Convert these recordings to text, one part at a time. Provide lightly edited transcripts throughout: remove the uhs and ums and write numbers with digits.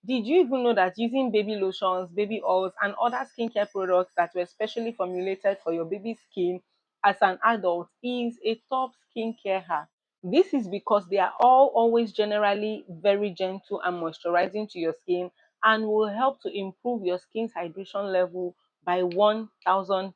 Did you even know that using baby lotions, baby oils, and other skincare products that were specially formulated for your baby's skin as an adult is a top skincare hack? This is because they are all always generally very gentle and moisturizing to your skin and will help to improve your skin's hydration level by 1000%.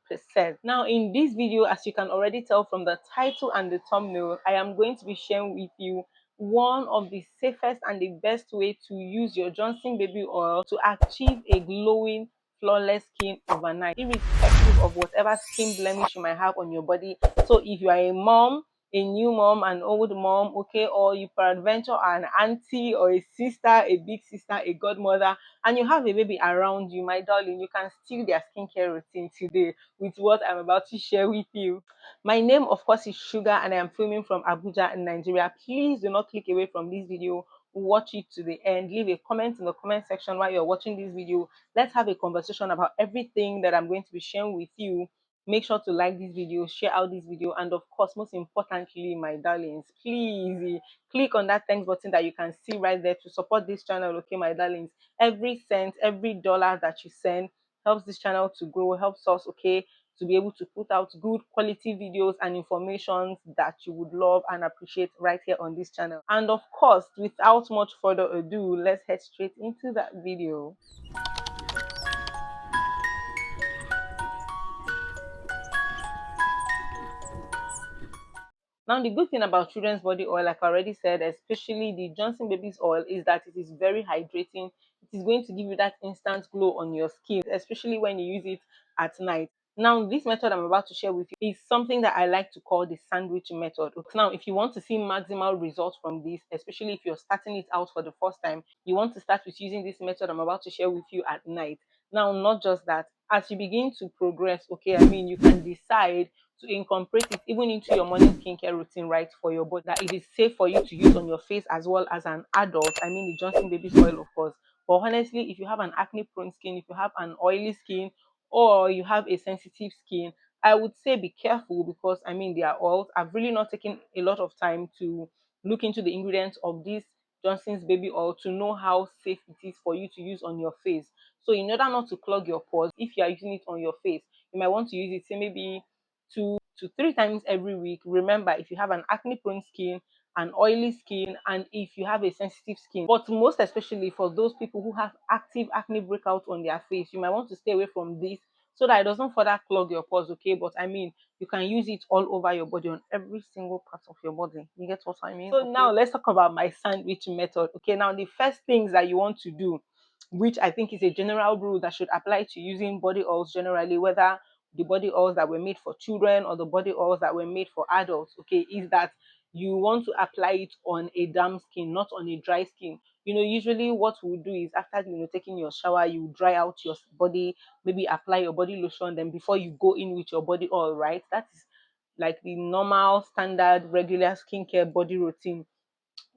Now, in this video, as you can already tell from the title and the thumbnail, I am going to be sharing with you one of the safest and the best way to use your Johnson baby oil to achieve a glowing, flawless skin overnight, irrespective of whatever skin blemish you might have on your body. So if you are a mom, a new mom, an old mom, okay, or you peradventure are an auntie or a sister, a big sister, a godmother, and you have a baby around you, my darling, you can steal their skincare routine today with what I'm about to share with you. My name, of course, is Sugar, and I am filming from Abuja in Nigeria. Please do not click away from this video. Watch it to the end. Leave a comment in the comment section while you're watching this video. Let's have a conversation about everything that I'm going to be sharing with you. Make sure to like this video, share out this video, and of course, most importantly, my darlings, please click on that thanks button that you can see right there to support this channel. Okay, my darlings, every cent, every dollar that you send helps this channel to grow, helps us, okay, to be able to put out good quality videos and information that you would love and appreciate right here on this channel. And of course, without much further ado, let's head straight into that video. Now, the good thing about children's body oil, like I already said, especially the Johnson Baby's oil, is that it is very hydrating. It is going to give you that instant glow on your skin, especially when you use it at night. Now, this method I'm about to share with you is something that I like to call the sandwich method. Now, if you want to see maximal results from this, especially if you're starting it out for the first time, you want to start with using this method I'm about to share with you at night. Now, not just that, as you begin to progress, okay, I mean, you can decide to incorporate it even into your morning skincare routine, right, for your body, that it is safe for you to use on your face as well as an adult. I mean, the Johnson Baby's oil, of course. But honestly, if you have an acne prone skin, if you have an oily skin, or you have a sensitive skin, I would say be careful, because I mean, they are oils. I've really not taken a lot of time to look into the ingredients of this Johnson's baby oil to know how safe it is for you to use on your face. So in order not to clog your pores, if you are using it on your face, you might want to use it, say, maybe 2 to 3 times every week. Remember, if you have an acne prone skin, an oily skin, and if you have a sensitive skin, but most especially for those people who have active acne breakouts on their face, you might want to stay away from this so that it doesn't further clog your pores, okay? But I mean, you can use it all over your body, on every single part of your body. You get what I mean? So okay, now let's talk about my sandwich method. Okay, now the first things that you want to do, which I think is a general rule that should apply to using body oils generally, whether the body oils that were made for children or the body oils that were made for adults, okay, is that you want to apply it on a damp skin, not on a dry skin. Usually what we do is, after taking your shower, you dry out your body, maybe apply your body lotion, then before you go in with your body oil, right? That is like the normal standard regular skincare body routine.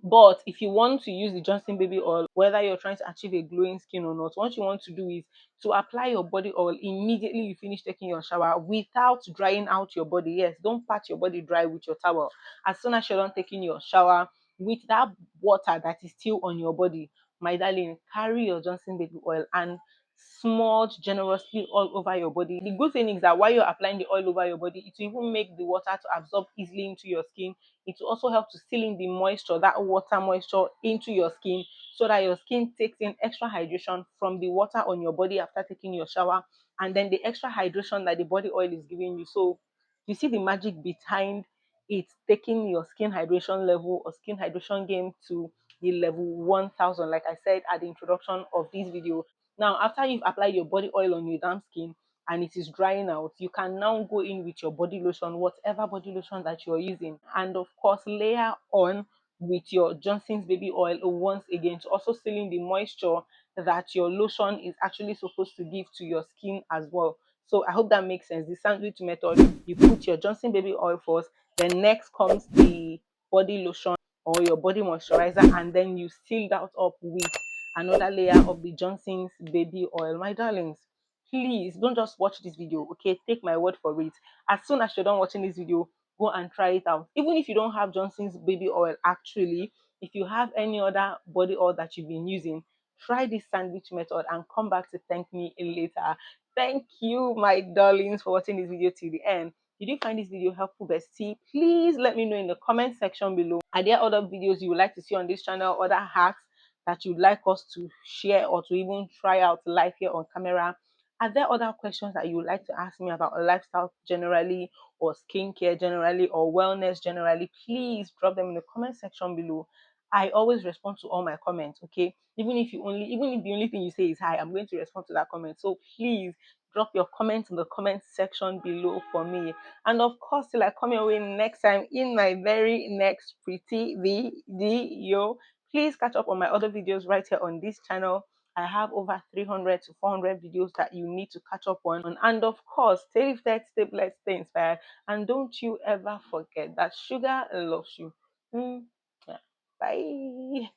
But if you want to use the Johnson baby oil, whether you're trying to achieve a glowing skin or not, what you want to do is to apply your body oil immediately you finish taking your shower, without drying out your body. Yes, don't pat your body dry with your towel. As soon as you're done taking your shower, with that water that is still on your body, my darling, carry your Johnson baby oil and smudge generously all over your body. The good thing is that while you're applying the oil over your body, it will even make the water to absorb easily into your skin. It will also help to seal in the moisture, that water moisture, into your skin, so that your skin takes in extra hydration from the water on your body after taking your shower, and then the extra hydration that the body oil is giving you. So you see the magic behind it, taking your skin hydration level or skin hydration game to the level 1000, like I said at the introduction of this video. Now, after you've applied your body oil on your damp skin and it is drying out, you can now go in with your body lotion, whatever body lotion that you're using, and of course layer on with your Johnson's baby oil once again, to also seal in the moisture that your lotion is actually supposed to give to your skin as well. So I hope that makes sense. The sandwich method: you put your Johnson baby oil first, then next comes the body lotion or your body moisturizer, and then you seal that up with another layer of the Johnson's baby oil. My darlings, please don't just watch this video, okay? Take my word for it. As soon as you're done watching this video, go and try it out. Even if you don't have Johnson's baby oil, actually, if you have any other body oil that you've been using, try this sandwich method and come back to thank me later. Thank you, my darlings, for watching this video till the end. Did you find this video helpful, bestie? Please let me know in the comment section below. Are there other videos you would like to see on this channel, other hacks that you'd like us to share or to even try out live here on camera? Are there other questions that you would like to ask me about lifestyle generally, or skincare generally, or wellness generally? Please drop them in the comment section below. I always respond to all my comments, okay? Even if the only thing you say is hi, I'm going to respond to that comment. So please drop your comments in the comment section below for me. And of course, till I come your way next time in my very next pretty video, please catch up on my other videos right here on this channel. I have over 300 to 400 videos that you need to catch up on. And of course, stay lifted, stay blessed, stay inspired. And don't you ever forget that sugar loves you. Mm. Yeah. Bye.